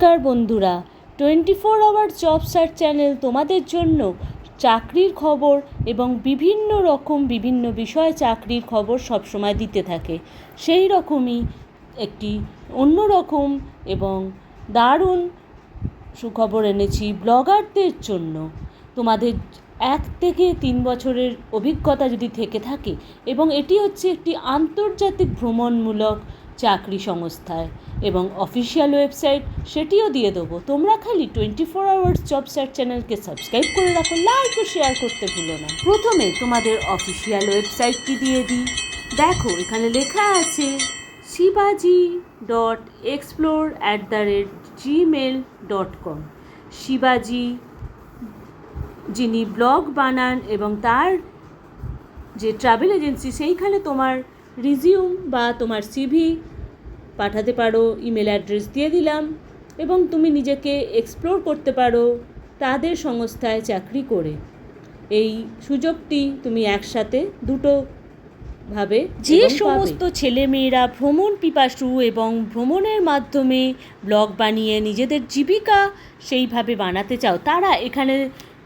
নমস্কার বন্ধুরা, 24 hour job search channel তোমাদের জন্য চাকরির খবর এবং বিভিন্ন বিষয়ে চাকরির খবর সবসময় দিতে থাকে। সেই রকমই একটি অন্যরকম এবং দারুণ সুখবর এনেছি ব্লগারদের জন্য। তোমাদের 1 থেকে 3 বছরের অভিজ্ঞতা যদি থেকে থাকে এবং এটি হচ্ছে একটি আন্তর্জাতিক ভ্রমণমূলক চাকরি সংস্থায় এবং অফিসিয়াল ওয়েবসাইট সেটিও দিয়ে দেবো। তোমরা খালি 24 আওয়ার্স জব সার্চ চ্যানেলকে সাবস্ক্রাইব করে রাখো, লাইক ও শেয়ার করতে ভুলো না। প্রথমে তোমাদের অফিসিয়াল ওয়েবসাইটটি দিয়ে দিই। দেখো এখানে লেখা আছে shivaji.explore@gmail.com। শিবাজি যিনি ব্লগ বানান এবং তার যে ট্রাভেল এজেন্সি, সেইখানে তোমার রিজিউম বা তোমার সিভি পাঠাতে পারো। ইমেল অ্যাড্রেস দিয়ে দিলাম এবং তুমি নিজেকে এক্সপ্লোর করতে পারো তাদের সংস্থায় চাকরি করে। এই সুযোগটি তুমি একসাথে দুটোভাবে যে সমস্ত ছেলেমেয়েরা ভ্রমণ পিপাসু এবং ভ্রমণের মাধ্যমে ব্লগ বানিয়ে নিজেদের জীবিকা সেইভাবে বানাতে চাও, তারা এখানে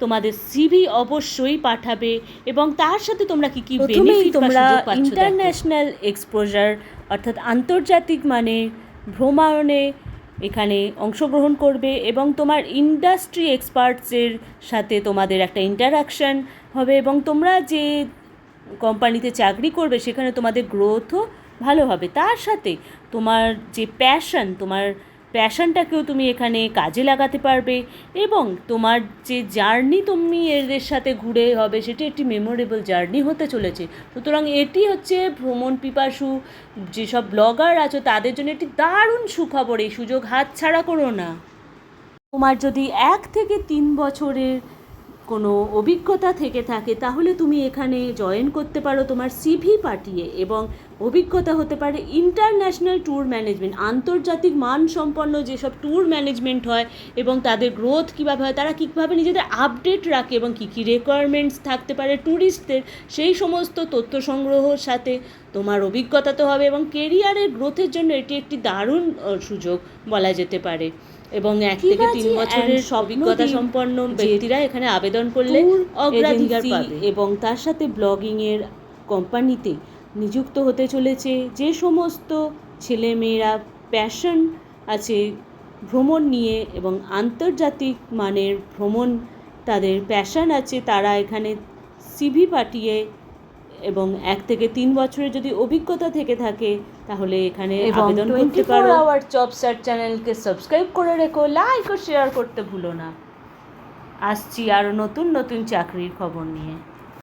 তোমাদের সিভি অবশ্যই পাঠাবে এবং তার সাথে তোমরা কী বেনিফিট তোমরা ইন্টারন্যাশনাল এক্সপোজার অর্থাৎ আন্তর্জাতিক মানে ভ্রমণে এখানে অংশগ্রহণ করবে এবং তোমার ইন্ডাস্ট্রি এক্সপার্টসের সাথে তোমাদের একটা ইন্টারাকশান হবে এবং তোমরা যে কোম্পানিতে চাকরি করবে সেখানে তোমাদের গ্রোথও ভালো হবে। তার সাথে তোমার যে প্যাশনটাকেও তুমি এখানে কাজে লাগাতে পারবে এবং তোমার যে জার্নি তুমি এদের সাথে ঘুরে হবে সেটি একটি মেমোরেবল জার্নি হতে চলেছে। সুতরাং এটি হচ্ছে ভ্রমণ পিপাসু যেসব ব্লগার আছো তাদের জন্য একটি দারুণ সুখবর। এই সুযোগ হাতছাড়া করো না। তোমার যদি 1 থেকে 3 বছরের কোনো অভিজ্ঞতা থেকে থাকে তাহলে তুমি এখানে জয়েন করতে পারো তোমার সিভি পাঠিয়ে এবং অভিজ্ঞতা হতে পারে ইন্টারন্যাশনাল ট্যুর ম্যানেজমেন্ট, আন্তর্জাতিক মানসম্পন্ন যেসব ট্যুর ম্যানেজমেন্ট হয় এবং তাদের গ্রোথ কীভাবে হয়, তারা কীভাবে নিজেদের আপডেট রাখে এবং কী কী রিকোয়ারমেন্টস থাকতে পারে ট্যুরিস্টদের, সেই সমস্ত তথ্য সংগ্রহর সাথে তোমার অভিজ্ঞতা তো হবে এবং কেরিয়ারের গ্রোথের জন্য এটি একটি দারুণ সুযোগ বলা যেতে পারে। এবং 1 থেকে 3 বছরের অভিজ্ঞতা সম্পন্ন ব্যক্তিরা এখানে আবেদন করলে অগ্রাধিকার পাবে এবং তার সাথে ব্লগিংয়ের কোম্পানিতে নিযুক্ত হতে চলেছে যে সমস্ত ছেলেমেয়েরা প্যাশন আছে ভ্রমণ নিয়ে এবং আন্তর্জাতিক মানের ভ্রমণ তাদের প্যাশন আছে, তারা এখানে সিভি পাঠিয়ে এবং 1 থেকে 3 বছরের যদি অভিজ্ঞতা থেকে থাকে তাহলে এখানে আবেদন করতে পারো। 24 আওয়ার জব সার্চ চ্যানেলকে সাবস্ক্রাইব করে রেখো, লাইক ও শেয়ার করতে ভুলো না। আসছি আরও নতুন চাকরির খবর নিয়ে।